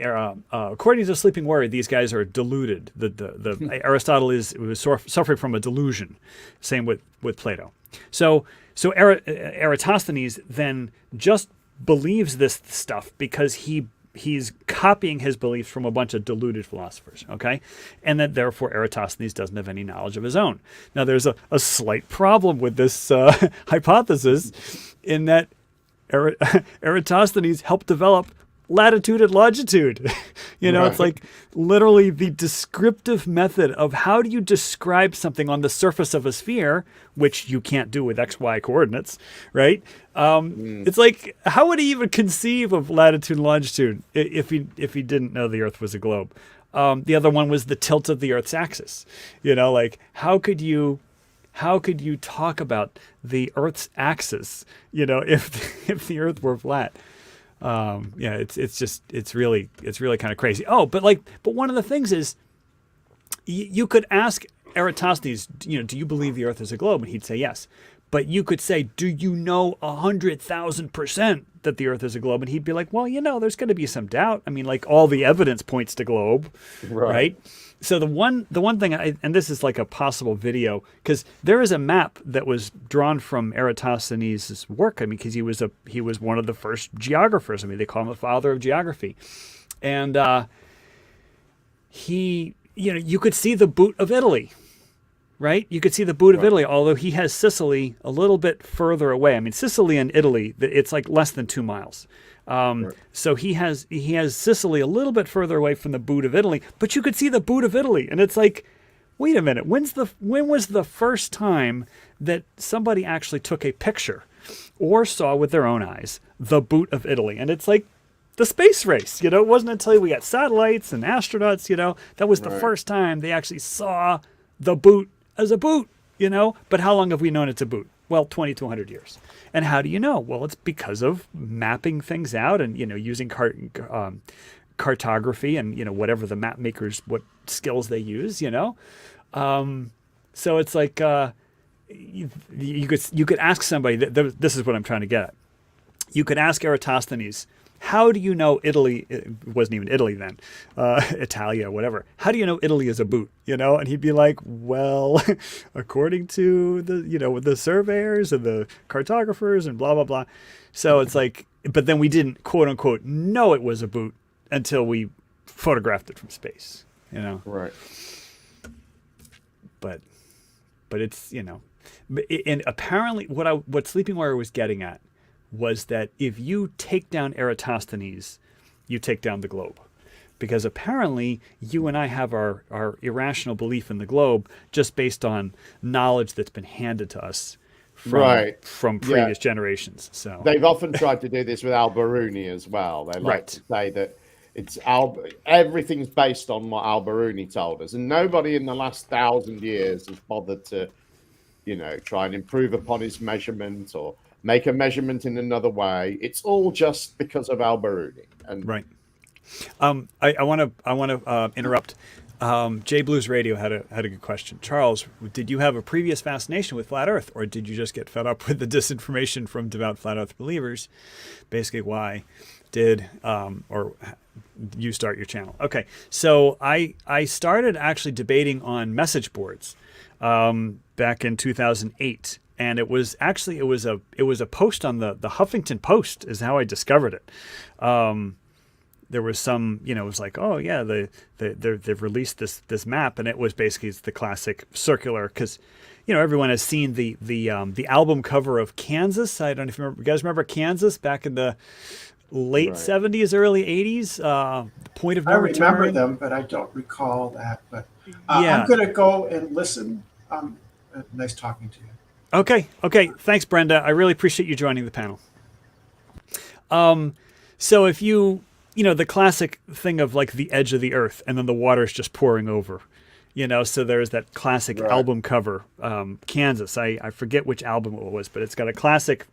according to Sleeping Warrior, these guys are deluded. The Aristotle was suffering from a delusion. Same with Plato. So Eratosthenes then just believes this stuff because he's copying his beliefs from a bunch of deluded philosophers, okay? And that therefore Eratosthenes doesn't have any knowledge of his own. Now there's a slight problem with this hypothesis in that Eratosthenes helped develop latitude and longitude. It's like literally the descriptive method of how do you describe something on the surface of a sphere, which you can't do with XY coordinates, right? It's like, how would he even conceive of latitude and longitude if he didn't know the Earth was a globe? The other one was the tilt of the Earth's axis. Like how could you talk about the Earth's axis, if the Earth were flat? It's really kind of crazy. But one of the things is you could ask Eratosthenes, do you believe the Earth is a globe? And he'd say yes. But you could say, do you know 100,000% that the Earth is a globe? And he'd be like, well, there's going to be some doubt. Like all the evidence points to globe, right? So the one thing, and this is like a possible video, because there is a map that was drawn from Eratosthenes' work. Because he was one of the first geographers. They call him the father of geography, and you could see the boot of Italy, right? You could see the boot of Italy, although he has Sicily a little bit further away. I mean, Sicily and Italy, it's like less than 2 miles. So he has Sicily a little bit further away from the boot of Italy, but you could see the boot of Italy, and it's like, wait a minute, when was the first time that somebody actually took a picture or saw with their own eyes the boot of Italy? And it's like the space race, it wasn't until we got satellites and astronauts, that was the first time they actually saw the boot as a boot, but how long have we known it's a boot? Well, 20 to 100 years. And how do you know? Well, it's because of mapping things out and, using cartography and, whatever the map makers, what skills they use, So it's like you could ask somebody, this is what I'm trying to get at. You could ask Eratosthenes, how do you know Italy, it wasn't even Italy then, Italia, whatever. How do you know Italy is a boot, And he'd be like, well, according to the surveyors and the cartographers and blah, blah, blah. So it's like, but then we didn't, quote unquote, know it was a boot until we photographed it from space, Right. But it's, and apparently what Sleeping Warrior was getting at was that if you take down Eratosthenes, you take down the globe. Because apparently you and I have our irrational belief in the globe just based on knowledge that's been handed to us from previous generations. So they've often tried to do this with Al-Biruni as well. They like to say that everything's based on what Al-Biruni told us. And nobody in the last 1,000 years has bothered to, try and improve upon his measurement or make a measurement in another way. It's all just because of Al-Biruni. And right. I want to interrupt. Jay Blues Radio had a good question. Charles, did you have a previous fascination with flat Earth, or did you just get fed up with the disinformation from devout flat Earth believers? Basically, why did or you start your channel? Okay, so I started actually debating on message boards back in 2008. And it was a post on the Huffington Post is how I discovered it. There was some, it was like, oh yeah, they've released this map, and it was basically the classic circular, because everyone has seen the album cover of Kansas. I don't know if you guys remember Kansas back in the late 70s, early 80s. The point of no return. I remember them, but I don't recall that. But I'm going to go and listen. Nice talking to you. Okay. Thanks, Brenda. I really appreciate you joining the panel. So if the classic thing of like the edge of the earth and then the water's just pouring over, so there's that classic album cover, Kansas. I forget which album it was, but it's got a classic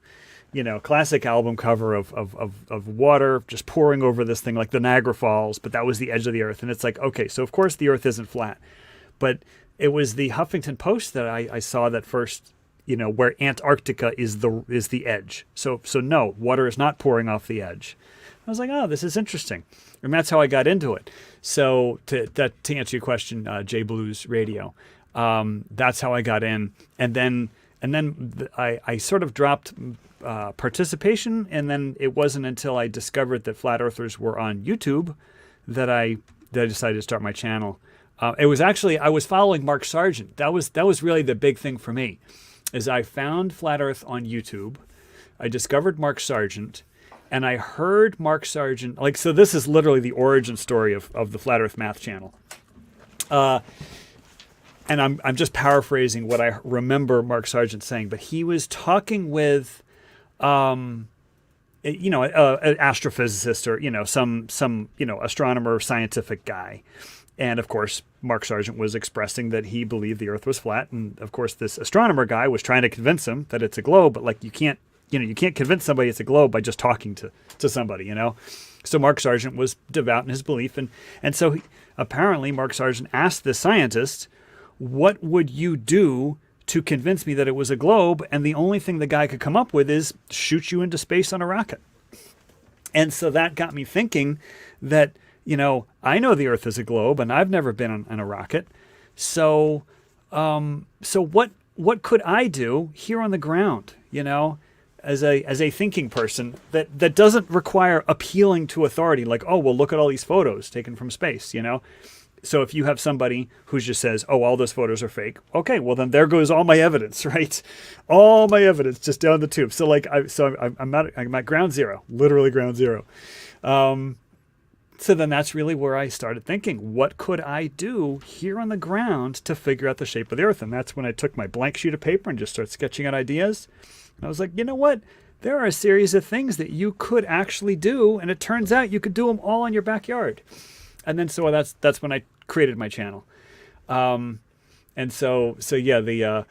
album cover of water just pouring over this thing like the Niagara Falls, but that was the edge of the earth. And it's like, okay, so of course the earth isn't flat, but it was the Huffington Post that I saw that first, where Antarctica is the edge. So no, water is not pouring off the edge. I was like, oh, this is interesting. And that's how I got into it. So to answer your question, J Blues Radio, that's how I got in. And then I sort of dropped participation. And then it wasn't until I discovered that flat earthers were on YouTube that I decided to start my channel. It was actually, I was following Mark Sargent. That was really the big thing for me. Is I found Flat Earth on YouTube, I discovered Mark Sargent, and I heard Mark Sargent, so this is literally the origin story of the Flat Earth Math channel. And I'm just paraphrasing what I remember Mark Sargent saying, but he was talking with, an astrophysicist or, some astronomer, scientific guy. And of course, Mark Sargent was expressing that he believed the earth was flat. And of course, this astronomer guy was trying to convince him that it's a globe, but you can't convince somebody it's a globe by just talking to somebody, So Mark Sargent was devout in his belief. And so apparently Mark Sargent asked this scientist, what would you do to convince me that it was a globe? And the only thing the guy could come up with is shoot you into space on a rocket. And so that got me thinking that, I know the Earth is a globe, and I've never been on a rocket. So what could I do here on the ground, as a thinking person that doesn't require appealing to authority, like, oh, well, look at all these photos taken from space, So if you have somebody who just says, "Oh, all those photos are fake," okay, well then there goes all my evidence, right? All my evidence just down the tube. So like, I'm at ground zero, literally ground zero. So then that's really where I started thinking, what could I do here on the ground to figure out the shape of the Earth? And that's when I took my blank sheet of paper and just started sketching out ideas. And I was like, you know what? There are a series of things that you could actually do, and it turns out you could do them all in your backyard. And then so that's when I created my channel. And so yeah,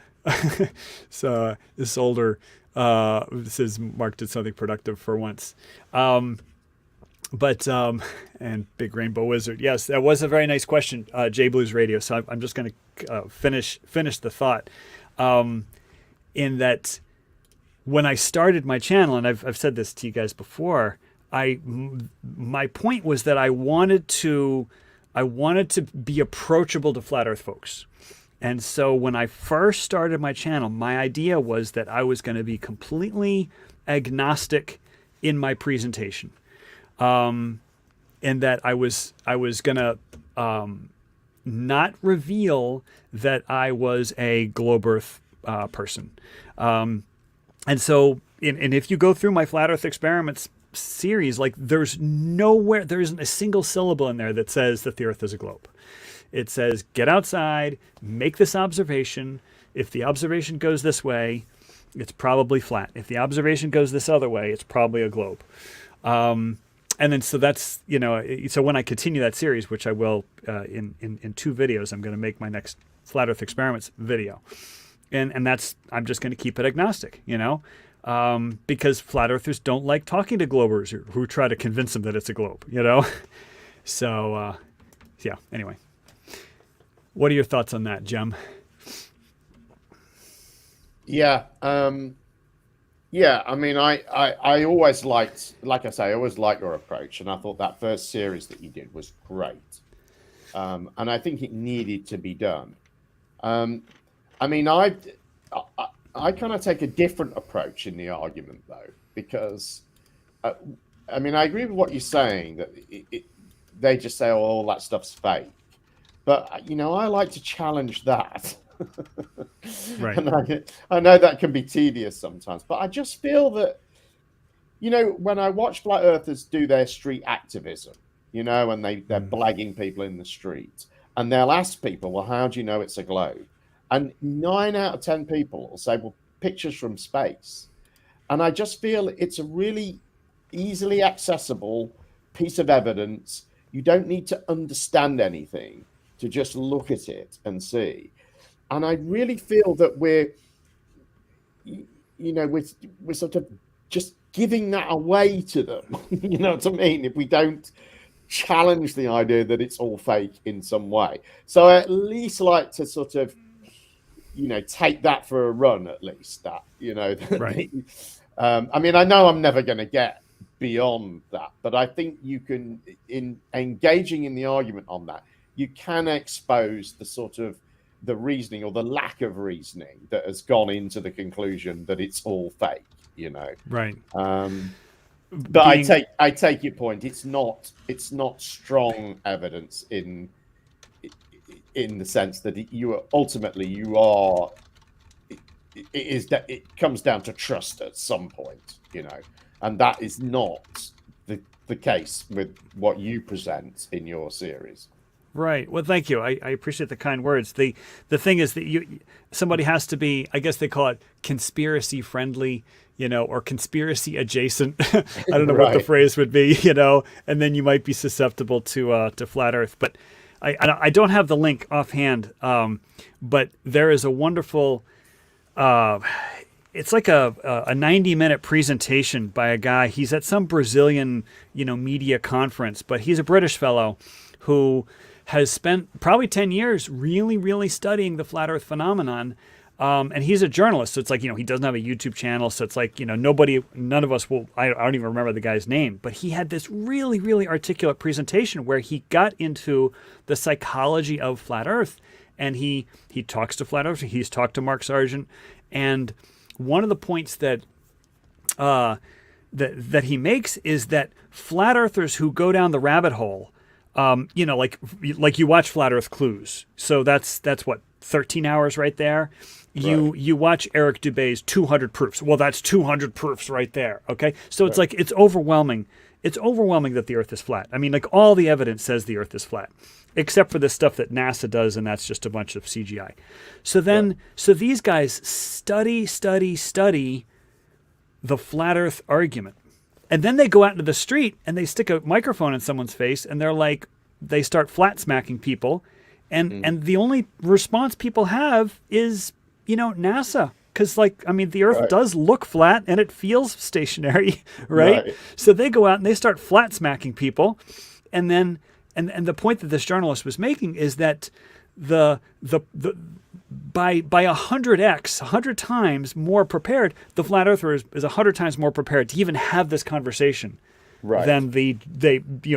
so this older says Mark did something productive for once. But and Big Rainbow Wizard, yes, that was a very nice question, J Blues Radio. So I'm just going to finish the thought, in that when I started my channel, and I've said this to you guys before, my point was that I wanted to be approachable to flat Earth folks. And so when I first started my channel, my idea was that I was going to be completely agnostic in my presentation. And that I was going to not reveal that I was a globe Earth person. And so, and if you go through my Flat Earth Experiments series, like there isn't a single syllable in there that says that the Earth is a globe. It says, get outside, make this observation. If the observation goes this way, it's probably flat. If the observation goes this other way, it's probably a globe. And then so that's, so when I continue that series, which I will in 2 videos, I'm going to make my next Flat Earth Experiments video. And that's, I'm just going to keep it agnostic, because flat earthers don't like talking to globers who try to convince them that it's a globe, So, yeah, anyway. What are your thoughts on that, Jem? Yeah. Yeah, I mean, I always liked, like I say, I always liked your approach, and I thought that first series that you did was great, and I think it needed to be done. I mean, I kind of take a different approach in the argument, though, because, I mean, I agree with what you're saying, that they just say, oh, all that stuff's fake. But, I like to challenge that. Right. And I know that can be tedious sometimes, but I just feel that, when I watch flat earthers do their street activism, and they're blagging people in the street, and they'll ask people, well, how do you know it's a globe? And 9 out of 10 people will say, well, pictures from space. And I just feel it's a really easily accessible piece of evidence. You don't need to understand anything to just look at it and see. And I really feel that we're sort of just giving that away to them. You know what I mean? If we don't challenge the idea that it's all fake in some way. So I at least like to sort of, take that for a run, at least that, Right. I mean, I know I'm never going to get beyond that, but I think you can, in engaging in the argument on that, you can expose the sort of the reasoning or the lack of reasoning that has gone into the conclusion that it's all fake, Right. But I take your point. It's not strong evidence in the sense that it comes down to trust at some point, and that is not the case with what you present in your series. Right. Well, thank you. I appreciate the kind words. The thing is that somebody has to be, I guess they call it conspiracy friendly, or conspiracy adjacent. I don't know what the phrase would be, and then you might be susceptible to flat Earth. But I don't have the link offhand. But there is a wonderful, it's like a 90-minute presentation by a guy. He's at some Brazilian, media conference, but he's a British fellow who has spent probably 10 years really, really studying the flat Earth phenomenon. And he's a journalist. So it's like, he doesn't have a YouTube channel. So it's like, none of us will, I don't even remember the guy's name, but he had this really, really articulate presentation where he got into the psychology of flat Earth. And he talks to flat Earth. He's talked to Mark Sargent. And one of the points that he makes is that flat earthers who go down the rabbit hole you know, like you watch Flat Earth Clues. So that's what, 13 hours right there. You watch Eric Dubé's 200 proofs. Well, that's 200 proofs right there. Okay. So it's like, it's overwhelming. It's overwhelming that the Earth is flat. I mean, like, all the evidence says the Earth is flat, except for the stuff that NASA does, and that's just a bunch of CGI. So then, so these guys study the flat Earth argument. And then they go out into the street and they stick a microphone in someone's face, and they're like, they start flat smacking people. And the only response people have is, you know, NASA. Because, like, I mean, the Earth does look flat and it feels stationary, right? So they go out and they start flat smacking people. And then, and the point that this journalist was making is that by 100x, 100 times more prepared, the flat earther is 100 times more prepared to even have this conversation than the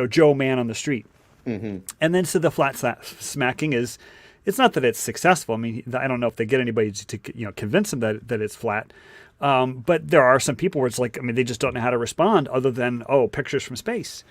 Joe man on the street. And then, so the flat smacking is, it's not that it's successful. I mean, I don't know if they get anybody to convince them that it's flat. But there are some people where it's like, I mean, they just don't know how to respond other than, pictures from space.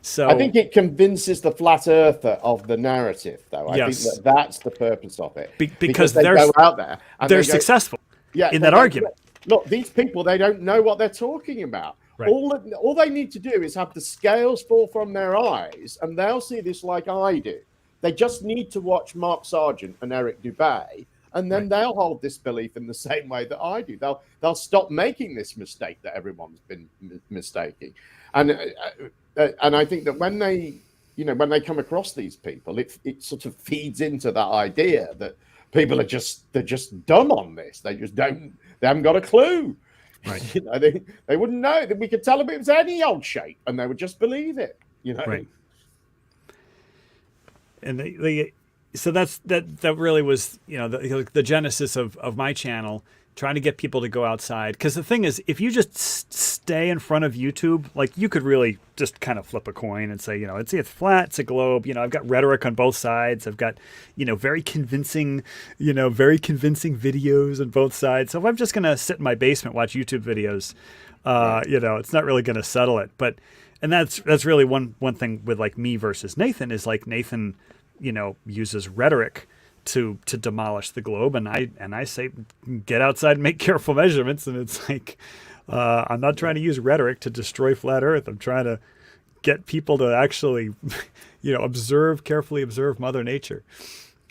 So I think it convinces the flat earther of the narrative, though. I think that's the purpose of it. Because they go out there and they're successful in that argument. Look, these people, they don't know what they're talking about. Right. All they need to do is have the scales fall from their eyes, and they'll see this like I do. They just need to watch Mark Sargent and Eric Dubé, and then they'll hold this belief in the same way that I do. They'll stop making this mistake that everyone's been mistaking. And I think that when they come across these people, it sort of feeds into that idea that people they're just dumb on this. They haven't got a clue. Right. You know, they wouldn't know that we could tell them it was any old shape, and they would just believe it. You know. Right. And so that really was, the genesis of my channel, trying to get people to go outside. Because the thing is, if you just stay in front of YouTube, like, you could really just kind of flip a coin and say, it's flat, it's a globe. I've got rhetoric on both sides. I've got, very convincing videos on both sides. So if I'm just going to sit in my basement, watch YouTube videos, it's not really going to settle it. And that's really one thing with, like, me versus Nathan is, like, Nathan, uses rhetoric to demolish the globe, and I say, get outside and make careful measurements. And it's like, I'm not trying to use rhetoric to destroy flat Earth. I'm trying to get people to actually, carefully observe Mother Nature.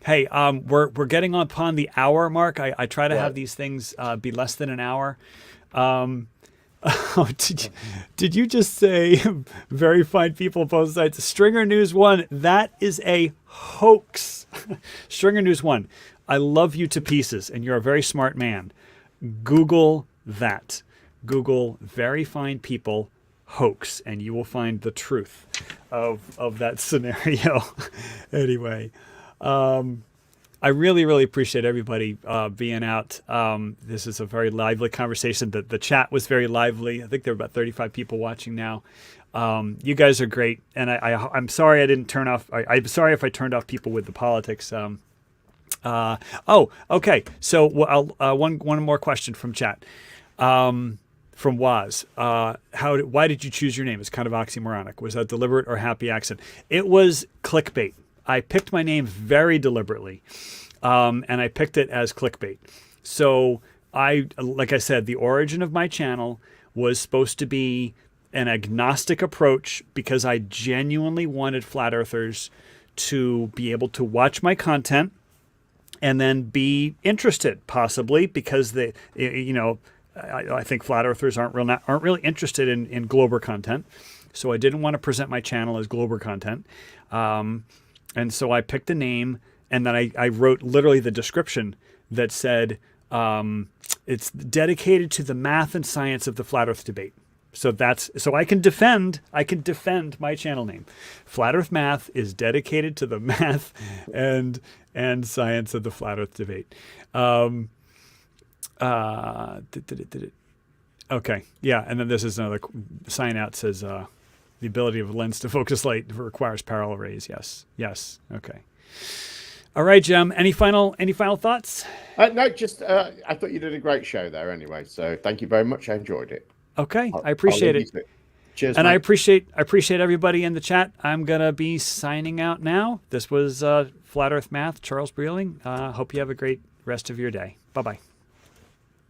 Hey, we're getting upon the hour mark. I try to have these things be less than an hour. Did you just say very fine people on both sides? Stringer News 1, that is a hoax. Stringer News 1, I love you to pieces, and you're a very smart man. Google that. Google very fine people hoax, and you will find the truth of that scenario. Anyway, I really, really appreciate everybody being out. This is a very lively conversation. The chat was very lively. I think there were about 35 people watching now. You guys are great. And I'm sorry I didn't turn off. I'm sorry if I turned off people with the politics. Okay. So one more question from chat. From Waz. Why did you choose your name? It's kind of oxymoronic. Was that deliberate or happy accident? It was clickbait. I picked my name very deliberately, and I picked it as clickbait. So like I said, the origin of my channel was supposed to be an agnostic approach because I genuinely wanted flat earthers to be able to watch my content and then be interested, possibly because I think flat earthers aren't really interested in Glober content. So I didn't want to present my channel as Glober content. And so I picked a name, and then I wrote literally the description that said, it's dedicated to the math and science of the flat earth debate. So I can defend my channel name. Flat Earth Math is dedicated to the math and science of the flat earth debate. Okay. Yeah. And then this is another sign out says, the ability of a lens to focus light requires parallel rays. Yes. Okay. All right, Jem. Any final thoughts? No, just I thought you did a great show there anyway. So thank you very much. I enjoyed it. Okay. I appreciate it. Cheers, And I mate. appreciate everybody in the chat. I'm gonna be signing out now. This was Flat Earth Math, Charles Breeling. Hope you have a great rest of your day. Bye bye.